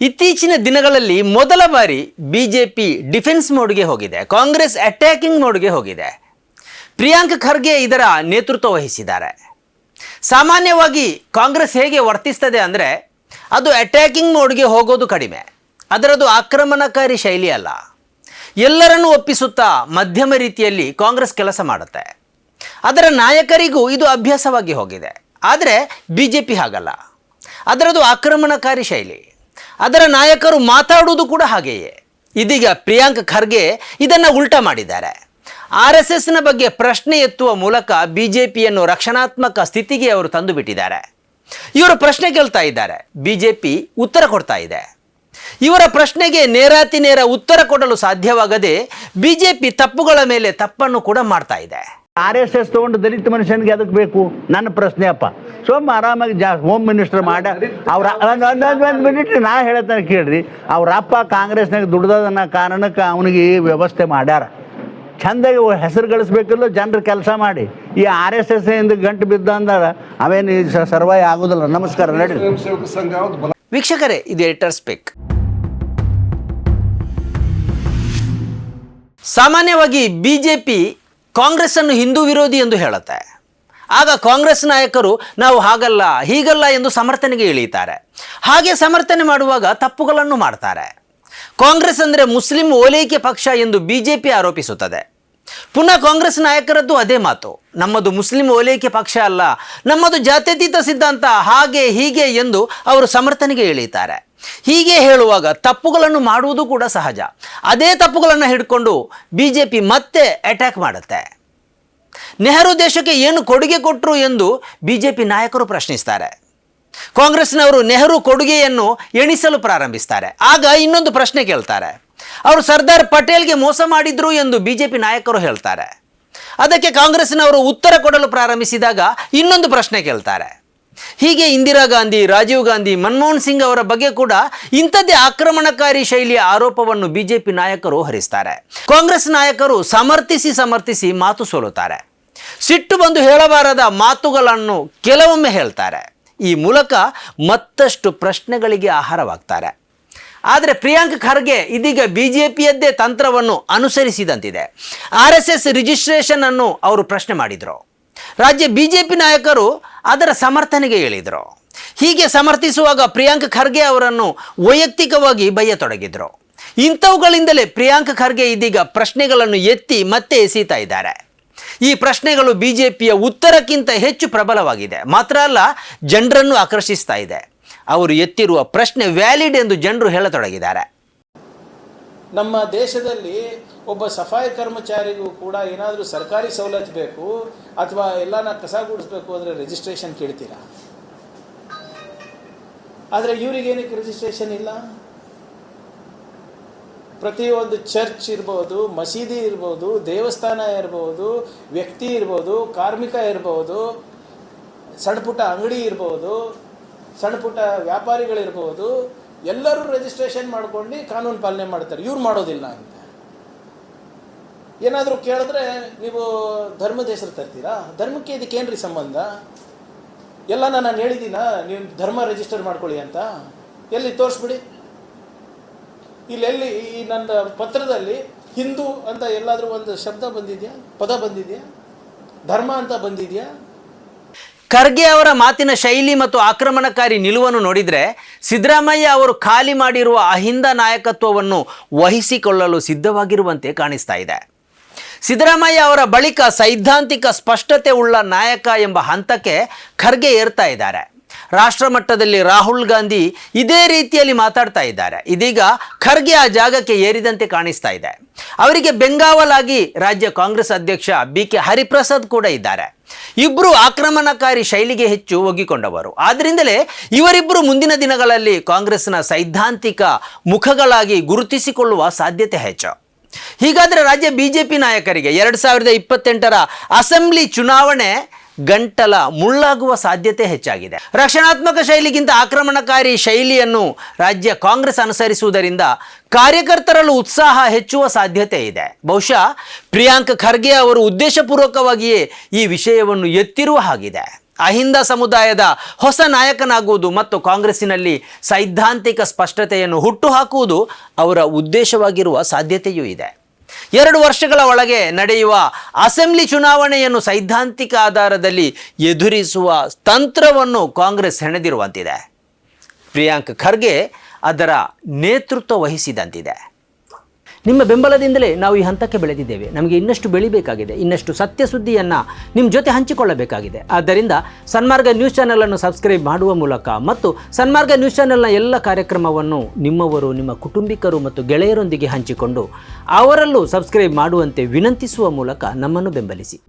ಇತ್ತೀಚಿನ ದಿನಗಳಲ್ಲಿ ಮೊದಲ ಬಾರಿ ಬಿಜೆಪಿ ಡಿಫೆನ್ಸ್ ಮೋಡ್ಗೆ ಹೋಗಿದೆ, ಕಾಂಗ್ರೆಸ್ ಅಟ್ಯಾಕಿಂಗ್ ಮೋಡ್ಗೆ ಹೋಗಿದೆ. ಪ್ರಿಯಾಂಕ್ ಖರ್ಗೆ ಇದರ ನೇತೃತ್ವ ವಹಿಸಿದ್ದಾರೆ. ಸಾಮಾನ್ಯವಾಗಿ ಕಾಂಗ್ರೆಸ್ ಹೇಗೆ ವರ್ತಿಸ್ತದೆ ಅಂದರೆ ಅದು ಅಟ್ಯಾಕಿಂಗ್ ಮೋಡ್ಗೆ ಹೋಗೋದು ಕಡಿಮೆ, ಅದರದು ಆಕ್ರಮಣಕಾರಿ ಶೈಲಿ ಅಲ್ಲ. ಎಲ್ಲರನ್ನೂ ಒಪ್ಪಿಸುತ್ತಾ ಮಧ್ಯಮ ರೀತಿಯಲ್ಲಿ ಕಾಂಗ್ರೆಸ್ ಕೆಲಸ ಮಾಡುತ್ತೆ. ಅದರ ನಾಯಕರಿಗೂ ಇದು ಅಭ್ಯಾಸವಾಗಿ ಹೋಗಿದೆ. ಆದರೆ ಬಿಜೆಪಿ ಹಾಗಲ್ಲ, ಅದರದು ಆಕ್ರಮಣಕಾರಿ ಶೈಲಿ. ಅದರ ನಾಯಕರು ಮಾತಾಡುವುದು ಕೂಡ ಹಾಗೆಯೇ. ಇದೀಗ ಪ್ರಿಯಾಂಕ್ ಖರ್ಗೆ ಇದನ್ನು ಉಲ್ಟಾ ಮಾಡಿದ್ದಾರೆ. RSSನ ಬಗ್ಗೆ ಪ್ರಶ್ನೆ ಎತ್ತುವ ಮೂಲಕ ಬಿಜೆಪಿಯನ್ನು ರಕ್ಷಣಾತ್ಮಕ ಸ್ಥಿತಿಗೆ ಅವರು ತಂದು ಬಿಟ್ಟಿದ್ದಾರೆ. ಇವರು ಪ್ರಶ್ನೆ ಕೇಳ್ತಾ ಇದ್ದಾರೆ, ಬಿಜೆಪಿ ಉತ್ತರ ಕೊಡ್ತಾ ಇದೆ. ಇವರ ಪ್ರಶ್ನೆಗೆ ನೇರಾತಿ ನೇರ ಉತ್ತರ ಕೊಡಲು ಸಾಧ್ಯವಾಗದೆ ಬಿಜೆಪಿ ತಪ್ಪುಗಳ ಮೇಲೆ ತಪ್ಪನ್ನು ಕೂಡ ಮಾಡ್ತಾ ಇದೆ. RSS ತಗೊಂಡು ದಲಿತ ಮನುಷ್ಯನಿಗೆ ಅದಕ್ಕೆ ಬೇಕು? ನನ್ನ ಪ್ರಶ್ನೆ ಅಪ್ಪ. ಸೋಮ ಆರಾಮಾಗಿ ಹೋಮ್ ಮಿನಿಸ್ಟರ್ ಮಾಡ ಅವ್ರ ಒಂದು ಮಿನಿಟ್ ನಾ ಹೇಳ್ತಾನೆ ಕೇಳ್ರಿ. ಅವ್ರ ಅಪ್ಪ ಕಾಂಗ್ರೆಸ್ನಾಗ ದುಡ್ದದನ್ನ ಕಾರಣಕ್ಕೆ ಅವನಿಗೆ ಈ ವ್ಯವಸ್ಥೆ ಮಾಡ್ಯಾರ. ಚಂದಾಗಿ ಹೆಸರು ಗಳಿಸ್ಬೇಕಲ್ಲ ಜನರು ಕೆಲಸ ಮಾಡಿ. ಈ RSS ಇಂದ ಗಂಟು ಬಿದ್ದ ಅಂದ್ರೆ ಅವೇನು ಸರ್ವೈ ಆಗೋದಿಲ್ಲ. ನಮಸ್ಕಾರ, ನಡಿ. ವೀಕ್ಷಕರೇ, ಇದು ಎಡಿಟರ್ಸ್ ಪಿಕ್. ಸಾಮಾನ್ಯವಾಗಿ ಬಿಜೆಪಿ ಕಾಂಗ್ರೆಸ್ ಅನ್ನು ಹಿಂದೂ ವಿರೋಧಿ ಎಂದು ಹೇಳುತ್ತೆ. ಆಗ ಕಾಂಗ್ರೆಸ್ ನಾಯಕರು ನಾವು ಹಾಗಲ್ಲ ಹೀಗಲ್ಲ ಎಂದು ಸಮರ್ಥನೆಗೆ ಇಳಿಯುತ್ತಾರೆ. ಹಾಗೆ ಸಮರ್ಥನೆ ಮಾಡುವಾಗ ತಪ್ಪುಗಳನ್ನು ಮಾಡ್ತಾರೆ. ಕಾಂಗ್ರೆಸ್ ಅಂದರೆ ಮುಸ್ಲಿಂ ಓಲೈಕೆ ಪಕ್ಷ ಎಂದು ಬಿಜೆಪಿ ಆರೋಪಿಸುತ್ತದೆ. ಪುನಃ ಕಾಂಗ್ರೆಸ್ ನಾಯಕರದ್ದು ಅದೇ ಮಾತು, ನಮ್ಮದು ಮುಸ್ಲಿಂ ಓಲೈಕೆ ಪಕ್ಷ ಅಲ್ಲ, ನಮ್ಮದು ಜಾತ್ಯತೀತ ಸಿದ್ಧಾಂತ, ಹಾಗೆ ಹೀಗೆ ಎಂದು ಅವರು ಸಮರ್ಥನೆಗೆ ಇಳಿಯುತ್ತಾರೆ. ಹೀಗೆ ಹೇಳುವಾಗ ತಪ್ಪುಗಳನ್ನು ಮಾಡುವುದು ಕೂಡ ಸಹಜ. ಅದೇ ತಪ್ಪುಗಳನ್ನು ಹಿಡ್ಕೊಂಡು ಬಿಜೆಪಿ ಮತ್ತೆ ಅಟ್ಯಾಕ್ ಮಾಡುತ್ತೆ. ನೆಹರು ದೇಶಕ್ಕೆ ಏನು ಕೊಡುಗೆ ಕೊಟ್ಟರು ಎಂದು ಬಿಜೆಪಿ ನಾಯಕರು ಪ್ರಶ್ನಿಸ್ತಾರೆ. ಕಾಂಗ್ರೆಸ್ನವರು ನೆಹರು ಕೊಡುಗೆಯನ್ನು ಎಣಿಸಲು ಪ್ರಾರಂಭಿಸ್ತಾರೆ. ಆಗ ಇನ್ನೊಂದು ಪ್ರಶ್ನೆ ಕೇಳ್ತಾರೆ, ಅವರು ಸರ್ದಾರ್ ಪಟೇಲ್ಗೆ ಮೋಸ ಮಾಡಿದ್ರು ಎಂದು ಬಿಜೆಪಿ ನಾಯಕರು ಹೇಳ್ತಾರೆ. ಅದಕ್ಕೆ ಕಾಂಗ್ರೆಸ್ನವರು ಉತ್ತರ ಕೊಡಲು ಪ್ರಾರಂಭಿಸಿದಾಗ ಇನ್ನೊಂದು ಪ್ರಶ್ನೆ ಕೇಳ್ತಾರೆ. ಹೀಗೆ ಇಂದಿರಾ ಗಾಂಧಿ, ರಾಜೀವ್ ಗಾಂಧಿ, ಮನಮೋಹನ್ ಸಿಂಗ್ ಅವರ ಬಗ್ಗೆ ಕೂಡ ಇಂಥದ್ದೇ ಆಕ್ರಮಣಕಾರಿ ಶೈಲಿಯ ಆರೋಪವನ್ನು ಬಿಜೆಪಿ ನಾಯಕರು ಹರಿಸ್ತಾರೆ. ಕಾಂಗ್ರೆಸ್ ನಾಯಕರು ಸಮರ್ಥಿಸಿ ಮಾತು ಸೋಲುತ್ತಾರೆ. ಸಿಟ್ಟು ಬಂದು ಹೇಳಬಾರದ ಮಾತುಗಳನ್ನು ಕೆಲವೊಮ್ಮೆ ಹೇಳ್ತಾರೆ. ಈ ಮೂಲಕ ಮತ್ತಷ್ಟು ಪ್ರಶ್ನೆಗಳಿಗೆ ಆಹಾರವಾಗ್ತಾರೆ. ಆದರೆ ಪ್ರಿಯಾಂಕ್ ಖರ್ಗೆ ಇದೀಗ ಬಿಜೆಪಿಯದ್ದೇ ತಂತ್ರವನ್ನು ಅನುಸರಿಸಿದಂತಿದೆ. RSS ರಿಜಿಸ್ಟ್ರೇಷನ್ ಅನ್ನು ಅವರು ಪ್ರಶ್ನೆ ಮಾಡಿದರು. ರಾಜ್ಯ ಬಿಜೆಪಿ ನಾಯಕರು ಅದರ ಸಮರ್ಥನೆಗೆ ಹೇಳಿದರು. ಹೀಗೆ ಸಮರ್ಥಿಸುವಾಗ ಪ್ರಿಯಾಂಕ್ ಖರ್ಗೆ ಅವರನ್ನು ವೈಯಕ್ತಿಕವಾಗಿ ಬಯ್ಯತೊಡಗಿದ್ರು. ಇಂಥವುಗಳಿಂದಲೇ ಪ್ರಿಯಾಂಕ್ ಖರ್ಗೆ ಇದೀಗ ಪ್ರಶ್ನೆಗಳನ್ನು ಎತ್ತಿ ಮತ್ತೆ ಎಸೀತಾ ಇದ್ದಾರೆ. ಈ ಪ್ರಶ್ನೆಗಳು ಬಿಜೆಪಿಯ ಉತ್ತರಕ್ಕಿಂತ ಹೆಚ್ಚು ಪ್ರಬಲವಾಗಿದೆ. ಮಾತ್ರ ಅಲ್ಲ, ಜನರನ್ನು ಆಕರ್ಷಿಸ್ತಾ ಇದೆ. ಅವರು ಎತ್ತಿರುವ ಪ್ರಶ್ನೆ ವ್ಯಾಲಿಡ್ ಎಂದು ಜನರು ಹೇಳತೊಡಗಿದ್ದಾರೆ. ನಮ್ಮ ದೇಶದಲ್ಲಿ ಒಬ್ಬ ಸಫಾಯಿ ಕರ್ಮಚಾರಿಗೂ ಕೂಡ ಏನಾದರೂ ಸರ್ಕಾರಿ ಸವಲತ್ತು ಬೇಕು ಅಥವಾ ಎಲ್ಲನ ಕಸ ಗುಡಿಸ್ಬೇಕು ಅಂದರೆ ರಿಜಿಸ್ಟ್ರೇಷನ್ ಕೇಳ್ತೀರಾ? ಆದರೆ ಇವರಿಗೇನಕ್ಕೆ ರಿಜಿಸ್ಟ್ರೇಷನ್ ಇಲ್ಲ? ಪ್ರತಿಯೊಂದು ಚರ್ಚ್ ಇರ್ಬೋದು, ಮಸೀದಿ ಇರ್ಬೋದು, ದೇವಸ್ಥಾನ ಇರ್ಬೋದು, ವ್ಯಕ್ತಿ ಇರ್ಬೋದು, ಕಾರ್ಮಿಕ ಇರ್ಬೋದು, ಸಣ್ಣ ಪುಟ್ಟ ಅಂಗಡಿ ಇರ್ಬೋದು, ಸಣ್ಣ ಪುಟ್ಟ ವ್ಯಾಪಾರಿಗಳಿರ್ಬೋದು, ಎಲ್ಲರೂ ರಿಜಿಸ್ಟ್ರೇಷನ್ ಮಾಡ್ಕೊಂಡು ಕಾನೂನು ಪಾಲನೆ ಮಾಡ್ತಾರೆ. ಇವ್ರು ಮಾಡೋದಿಲ್ಲ ಅಂತ ಏನಾದರೂ ಕೇಳಿದ್ರೆ ನೀವು ಧರ್ಮದ ಹೆಸರು ತರ್ತೀರಾ? ಧರ್ಮಕ್ಕೆ ಇದಕ್ಕೇನ್ರಿ ಸಂಬಂಧ? ಎಲ್ಲ ನಾನು ಹೇಳಿದ್ದೀನ ನೀವು ಧರ್ಮ ರಿಜಿಸ್ಟರ್ ಮಾಡ್ಕೊಳ್ಳಿ ಅಂತ. ಎಲ್ಲಿ ತೋರಿಸ್ಬಿಡಿ. ಇಲ್ಲೆಲ್ಲಿ ಈ ನನ್ನ ಪತ್ರದಲ್ಲಿ ಹಿಂದೂ ಅಂತ ಎಲ್ಲಾದರೂ ಒಂದು ಶಬ್ದ ಬಂದಿದೆಯಾ, ಪದ ಬಂದಿದೆಯಾ, ಧರ್ಮ ಅಂತ ಬಂದಿದೆಯಾ? ಖರ್ಗೆ ಅವರ ಮಾತಿನ ಶೈಲಿ ಮತ್ತು ಆಕ್ರಮಣಕಾರಿ ನಿಲುವನ್ನು ನೋಡಿದರೆ ಸಿದ್ದರಾಮಯ್ಯ ಅವರು ಖಾಲಿ ಮಾಡಿರುವ ಅಹಿಂದ ನಾಯಕತ್ವವನ್ನು ವಹಿಸಿಕೊಳ್ಳಲು ಸಿದ್ಧವಾಗಿರುವಂತೆ ಕಾಣಿಸ್ತಾ ಇದೆ. ಸಿದ್ದರಾಮಯ್ಯ ಅವರ ಬಳಿಕ ಸೈದ್ಧಾಂತಿಕ ಸ್ಪಷ್ಟತೆ ಉಳ್ಳ ನಾಯಕ ಎಂಬ ಹಂತಕ್ಕೆ ಖರ್ಗೆ ಏರ್ತಾ ಇದ್ದಾರೆ. ರಾಷ್ಟ್ರ ಮಟ್ಟದಲ್ಲಿ ರಾಹುಲ್ ಗಾಂಧಿ ಇದೇ ರೀತಿಯಲ್ಲಿ ಮಾತಾಡ್ತಾ ಇದ್ದಾರೆ. ಇದೀಗ ಖರ್ಗೆ ಆ ಜಾಗಕ್ಕೆ ಏರಿದಂತೆ ಕಾಣಿಸ್ತಾ ಇದೆ. ಅವರಿಗೆ ಬೆಂಗಾವಲಾಗಿ ರಾಜ್ಯ ಕಾಂಗ್ರೆಸ್ ಅಧ್ಯಕ್ಷ BK ಹರಿಪ್ರಸಾದ್ ಕೂಡ ಇದ್ದಾರೆ. ಇಬ್ಬರು ಆಕ್ರಮಣಕಾರಿ ಶೈಲಿಗೆ ಹೆಚ್ಚು ಒಗ್ಗಿಕೊಂಡವರು. ಆದ್ದರಿಂದಲೇ ಇವರಿಬ್ಬರು ಮುಂದಿನ ದಿನಗಳಲ್ಲಿ ಕಾಂಗ್ರೆಸ್ನ ಸೈದ್ಧಾಂತಿಕ ಮುಖಗಳಾಗಿ ಗುರುತಿಸಿಕೊಳ್ಳುವ ಸಾಧ್ಯತೆ ಹೆಚ್ಚು. ಹೀಗಾದರೆ ರಾಜ್ಯ ಬಿಜೆಪಿ ನಾಯಕರಿಗೆ 2028ರ ಅಸೆಂಬ್ಲಿ ಚುನಾವಣೆ ಗಂಟಲ ಮುಳ್ಳಾಗುವ ಸಾಧ್ಯತೆ ಹೆಚ್ಚಾಗಿದೆ. ರಕ್ಷಣಾತ್ಮಕ ಶೈಲಿಗಿಂತ ಆಕ್ರಮಣಕಾರಿ ಶೈಲಿಯನ್ನು ರಾಜ್ಯ ಕಾಂಗ್ರೆಸ್ ಅನುಸರಿಸುವುದರಿಂದ ಕಾರ್ಯಕರ್ತರಲ್ಲೂ ಉತ್ಸಾಹ ಹೆಚ್ಚುವ ಸಾಧ್ಯತೆ ಇದೆ. ಬಹುಶಃ ಪ್ರಿಯಾಂಕ್ ಖರ್ಗೆ ಅವರು ಉದ್ದೇಶಪೂರ್ವಕವಾಗಿಯೇ ಈ ವಿಷಯವನ್ನು ಎತ್ತಿರುವ ಹಾಗಿದೆ. ಅಹಿಂದ ಸಮುದಾಯದ ಹೊಸ ನಾಯಕನಾಗುವುದು ಮತ್ತು ಕಾಂಗ್ರೆಸ್ಸಿನಲ್ಲಿ ಸೈದ್ಧಾಂತಿಕ ಸ್ಪಷ್ಟತೆಯನ್ನು ಹುಟ್ಟುಹಾಕುವುದು ಅವರ ಉದ್ದೇಶವಾಗಿರುವ ಸಾಧ್ಯತೆಯೂ ಇದೆ. 2 ವರ್ಷಗಳ ಒಳಗೆ ನಡೆಯುವ ಅಸೆಂಬ್ಲಿ ಚುನಾವಣೆಯನ್ನು ಸೈದ್ಧಾಂತಿಕ ಆಧಾರದಲ್ಲಿ ಎದುರಿಸುವ ತಂತ್ರವನ್ನು ಕಾಂಗ್ರೆಸ್ ಹೆಣೆದಿರುವಂತಿದೆ. ಪ್ರಿಯಾಂಕ್ ಖರ್ಗೆ ಅದರ ನೇತೃತ್ವ ವಹಿಸಿದಂತಿದೆ. ನಿಮ್ಮ ಬೆಂಬಲದಿಂದಲೇ ನಾವು ಈ ಹಂತಕ್ಕೆ ಬೆಳೆದಿದ್ದೇವೆ. ನಮಗೆ ಇನ್ನಷ್ಟು ಬೆಳಿಬೇಕಾಗಿದೆ, ಇನ್ನಷ್ಟು ಸತ್ಯ ಸುದ್ದಿಯನ್ನು ನಿಮ್ಮ ಜೊತೆ ಹಂಚಿಕೊಳ್ಳಬೇಕಾಗಿದೆ. ಆದ್ದರಿಂದ ಸನ್ಮಾರ್ಗ ನ್ಯೂಸ್ ಚಾನಲನ್ನು ಸಬ್ಸ್ಕ್ರೈಬ್ ಮಾಡುವ ಮೂಲಕ ಮತ್ತು ಸನ್ಮಾರ್ಗ ನ್ಯೂಸ್ ಚಾನಲ್ನ ಎಲ್ಲ ಕಾರ್ಯಕ್ರಮವನ್ನು ನಿಮ್ಮವರು, ನಿಮ್ಮ ಕುಟುಂಬಿಕರು ಮತ್ತು ಗೆಳೆಯರೊಂದಿಗೆ ಹಂಚಿಕೊಂಡು ಅವರಲ್ಲೂ ಸಬ್ಸ್ಕ್ರೈಬ್ ಮಾಡುವಂತೆ ವಿನಂತಿಸುವ ಮೂಲಕ ನಮ್ಮನ್ನು ಬೆಂಬಲಿಸಿ.